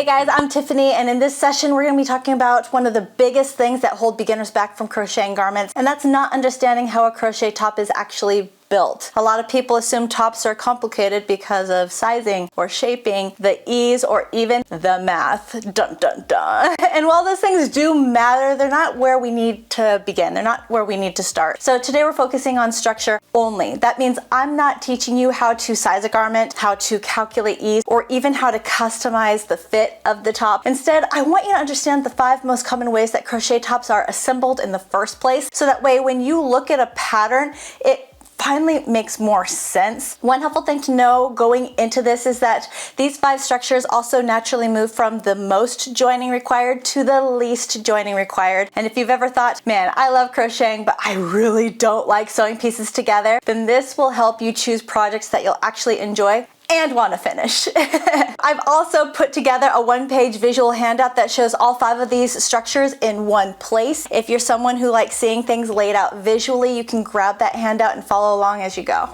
Hey guys, I'm Tiffany, and in this session we're going to be talking about one of the biggest things that hold beginners back from crocheting garments, and that's not understanding how a crochet top is actually built. A lot of people assume tops are complicated because of sizing or shaping, the ease, or even the math. Dun dun dun. And while those things do matter, they're not where we need to begin. They're not where we need to start. So today we're focusing on structure only. That means I'm not teaching you how to size a garment, how to calculate ease, or even how to customize the fit of the top. Instead, I want you to understand the 5 most common ways that crochet tops are assembled in the first place, so that way when you look at a pattern, it finally makes more sense. One helpful thing to know going into this is that these 5 structures also naturally move from the most joining required to the least joining required. And if you've ever thought, man, I love crocheting, but I really don't like sewing pieces together, then this will help you choose projects that you'll actually enjoy and want to finish. I've also put together a 1-page visual handout that shows all 5 of these structures in one place. If you're someone who likes seeing things laid out visually, you can grab that handout and follow along as you go.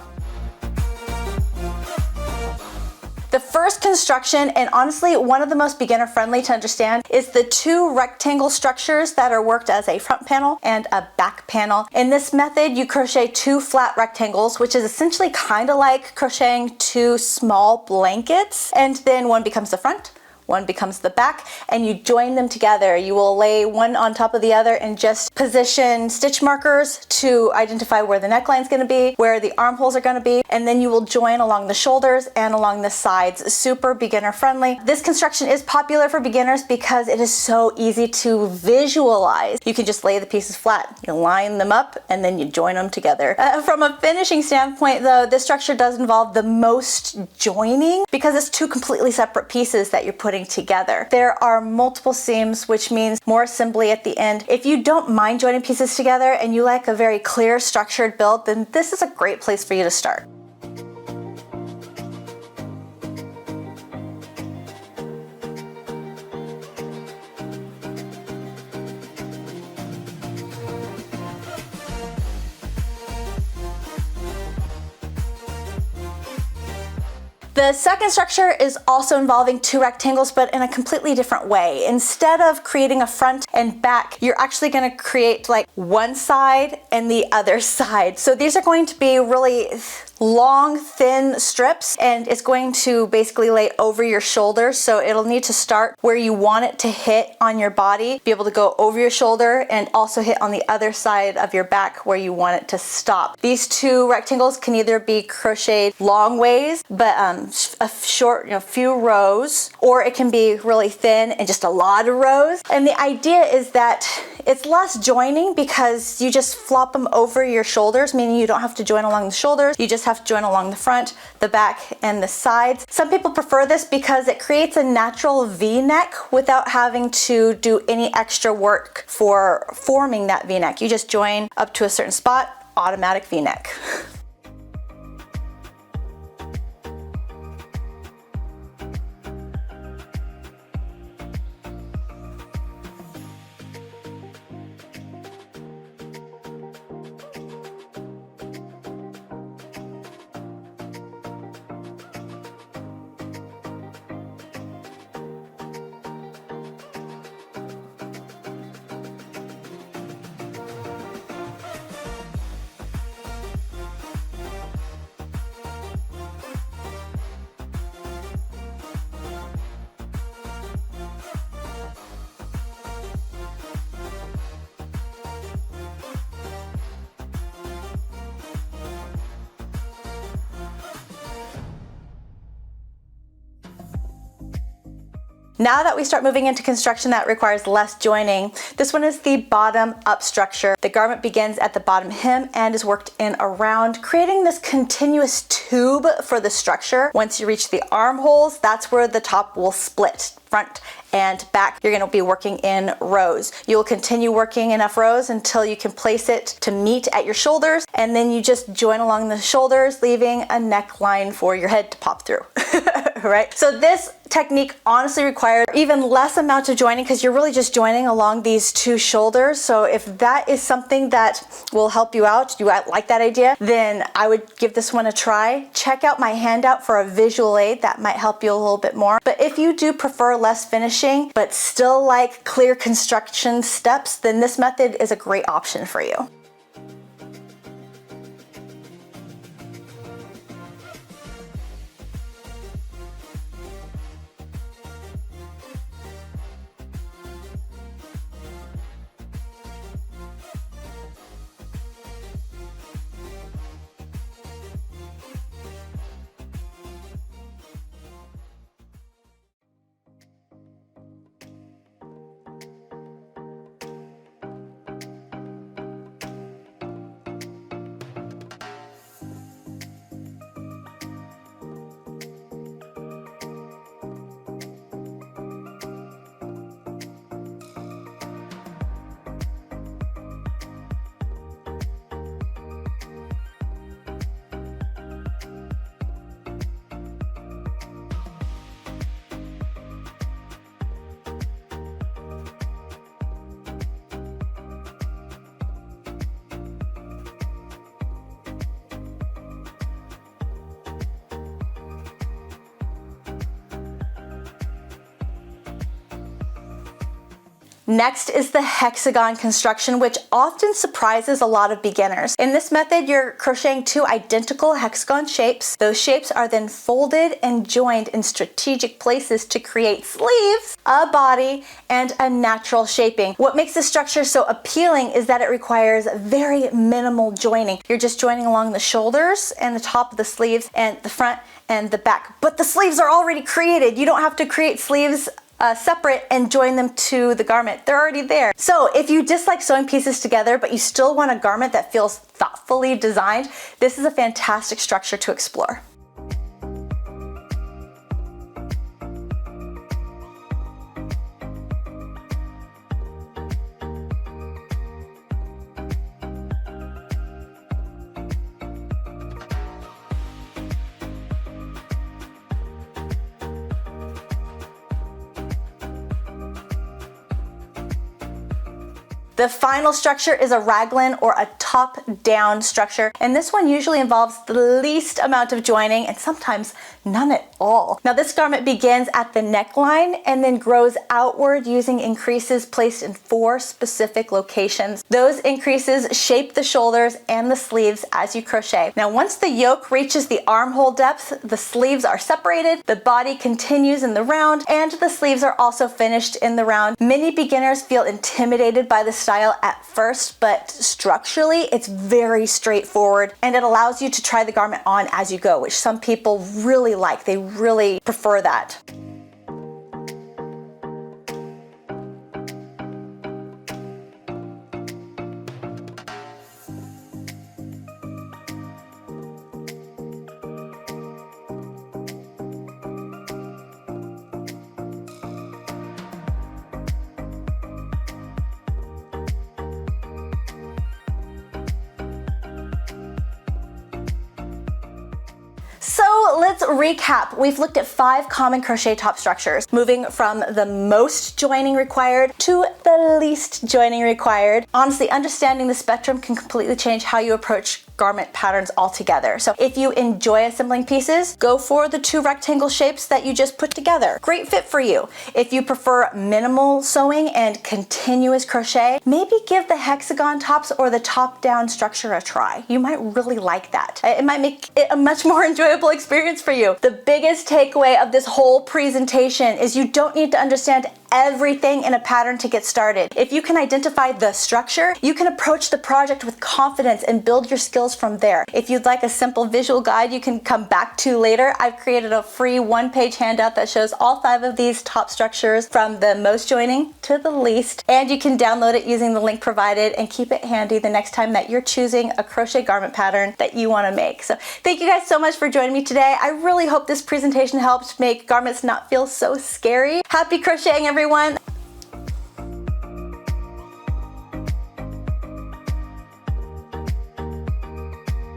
The first construction, and honestly one of the most beginner friendly to understand, is the 2 rectangle structures that are worked as a front panel and a back panel. In this method, you crochet 2 flat rectangles, which is essentially kind of like crocheting 2 small blankets, and then one becomes the front, one becomes the back, and you join them together. You will lay one on top of the other and just position stitch markers to identify where the neckline is going to be, where the armholes are going to be, and then you will join along the shoulders and along the sides. Super beginner friendly. This construction is popular for beginners because it is so easy to visualize. You can just lay the pieces flat, you line them up, and then you join them together. From a finishing standpoint though, this structure does involve the most joining because it's 2 completely separate pieces that you're putting together. There are multiple seams, which means more assembly at the end. If you don't mind joining pieces together and you like a very clear, structured build, then this is a great place for you to start. The second structure is also involving 2 rectangles, but in a completely different way. Instead of creating a front and back, you're actually going to create like one side and the other side. So these are going to be really long, thin strips, and it's going to basically lay over your shoulders. So it'll need to start where you want it to hit on your body, be able to go over your shoulder, and also hit on the other side of your back where you want it to stop. These 2 rectangles can either be crocheted long ways, but a short, few rows, or it can be really thin and just a lot of rows. And the idea is that it's less joining because you just flop them over your shoulders, meaning you don't have to join along the shoulders. You just have to join along the front, the back, and the sides. Some people prefer this because it creates a natural V-neck without having to do any extra work for forming that V-neck. You just join up to a certain spot, automatic V-neck. Now that we start moving into construction that requires less joining, this one is the bottom up structure. The garment begins at the bottom hem and is worked in around, creating this continuous tube for the structure. Once you reach the armholes, that's where the top will split. Front and back, you're going to be working in rows. You'll continue working enough rows until you can place it to meet at your shoulders, and then you just join along the shoulders, leaving a neckline for your head to pop through. right? So this technique honestly requires even less amount of joining because you're really just joining along these two shoulders. So if that is something that will help you out, you like that idea, then I would give this one a try. Check out my handout for a visual aid that might help you a little bit more. But if you do prefer less finishing, but still like clear construction steps, then this method is a great option for you. Next is the hexagon construction, which often surprises a lot of beginners. In this method, you're crocheting two identical hexagon shapes. Those shapes are then folded and joined in strategic places to create sleeves, a body, and a natural shaping. What makes this structure so appealing is that it requires very minimal joining. You're just joining along the shoulders and the top of the sleeves and the front and the back. But the sleeves are already created. You don't have to create sleeves separate and join them to the garment. They're already there. So if you dislike sewing pieces together, but you still want a garment that feels thoughtfully designed, this is a fantastic structure to explore. The final structure is a raglan, or a top-down structure, and this one usually involves the least amount of joining and sometimes none at all. Now this garment begins at the neckline and then grows outward using increases placed in 4 specific locations. Those increases shape the shoulders and the sleeves as you crochet. Now once the yoke reaches the armhole depth, the sleeves are separated, the body continues in the round, and the sleeves are also finished in the round. Many beginners feel intimidated by the style at first, but structurally it's very straightforward and it allows you to try the garment on as you go, which some people really like. They really prefer that. So let's recap. We've looked at 5 common crochet top structures, moving from the most joining required to the least joining required. Honestly, understanding the spectrum can completely change how you approach garment patterns altogether. So if you enjoy assembling pieces, go for the 2 rectangle shapes that you just put together. Great fit for you. If you prefer minimal sewing and continuous crochet, maybe give the hexagon tops or the top-down structure a try. You might really like that. It might make it a much more enjoyable experience for you. The biggest takeaway of this whole presentation is you don't need to understand everything in a pattern to get started. If you can identify the structure, you can approach the project with confidence and build your skills from there. If you'd like a simple visual guide you can come back to later, I've created a free 1-page handout that shows all 5 of these top structures from the most joining to the least, and you can download it using the link provided and keep it handy the next time that you're choosing a crochet garment pattern that you want to make. So thank you guys so much for joining me today. I really hope this presentation helped make garments not feel so scary. Happy crocheting, everyone!